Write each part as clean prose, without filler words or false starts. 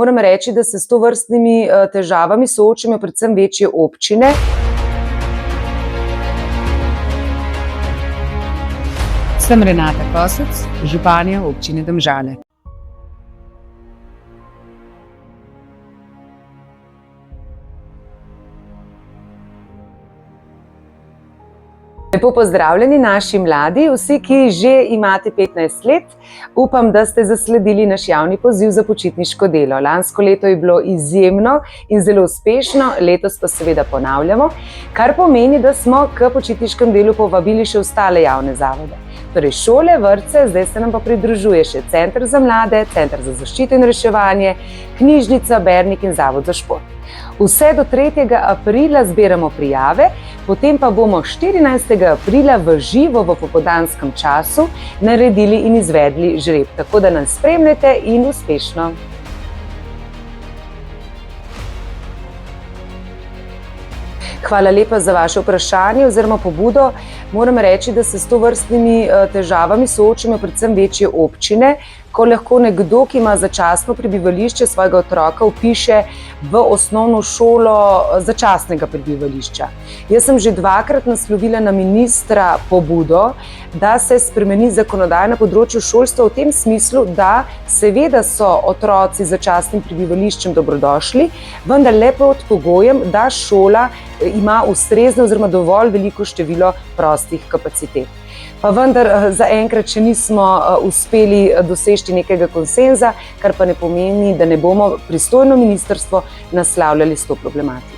Moram reči, da se s tovrstnimi težavami soočajo predvsem večje občine. Sem Renata Kosec, županja občine Domžale. Lepo pozdravljeni naši mladi, vsi, ki že imate 15 let. Upam, da ste zasledili naš javni poziv za počitniško delo. Lansko leto je bilo izjemno in zelo uspešno, letos pa seveda ponavljamo, kar pomeni, da smo k počitniškem delu povabili še ostale javne zavode. Torej šole, vrtce, zdaj se nam pa pridružuje še Center za mlade, Center za zaščito in reševanje, knjižnica, Bernik in Zavod za šport. Vse do 3. aprila zbiramo prijave, potem pa bomo 14. aprila v živo v popoldanskem času naredili in izvedli žreb. Tako da nas spremljajte in uspešno! Hvala lepa za vaše vprašanje oziroma pobudo. Moram reči, da se s tovrstnimi težavami soočajo predvsem večje občine, ko lahko nekdo, ki ima začasno prebivališče svojega otroka, vpiše v osnovno šolo začasnega prebivališča. Jaz sem že dvakrat naslovila na ministra pobudo, da se spremeni zakonodaja na področju šolstva v tem smislu, da seveda so otroci z začasnim prebivališčem dobrodošli, vendar le pod pogojem, da šola ima ustrezno oziroma dovolj veliko število prostih kapacitet. Pa vendar zaenkrat še nismo uspeli doseči nekega konsenza, kar pa ne pomeni, da ne bomo pristojno ministrstvo naslavljali s to problematiko.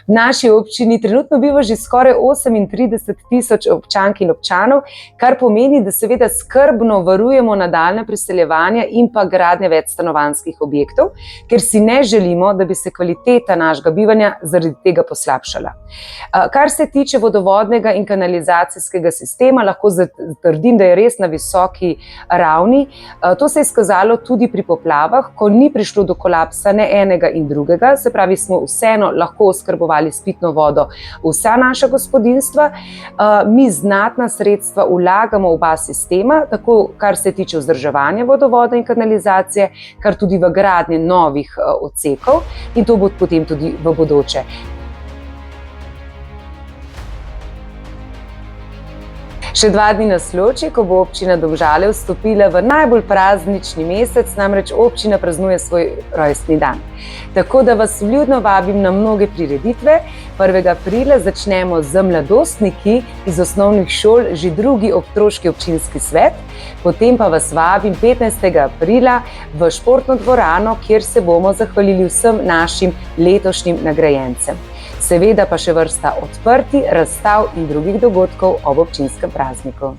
V naši občini trenutno biva že skoraj 38.000 občank in občanov, kar pomeni, da seveda skrbno varujemo nadaljnje priseljevanje in pa gradnje večstanovanjskih objektov, ker si ne želimo, da bi se kvaliteta našega bivanja zaradi tega poslabšala. Kar se tiče vodovodnega in kanalizacijskega sistema, lahko zatrdim, da je res na visoki ravni. To se je izkazalo tudi pri poplavah, ko ni prišlo do kolapsa ne enega in drugega, se pravi, smo vseeno lahko oskrbovali s pitno vodo vsa naša gospodinjstva. Mi znatna sredstva vlagamo v oba sistema, tako kar se tiče vzdrževanja vodovoda in kanalizacije, kar tudi v gradnje novih odsekov, in to bo potem tudi v bodoče. Še 2 dni nas loči, ko bo občina Domžale vstopila v najbolj praznični mesec, namreč občina praznuje svoj rojstni dan. Tako da vas vljudno vabim na mnoge prireditve. 1. aprila začnemo z mladostniki iz osnovnih šol, že 2. otroški občinski svet, potem pa vas vabim 15. aprila v športno dvorano, kjer se bomo zahvalili vsem našim letošnjim nagrajencem. Seveda pa še vrsta odprtij, razstav in drugih dogodkov ob občinskem prazniku.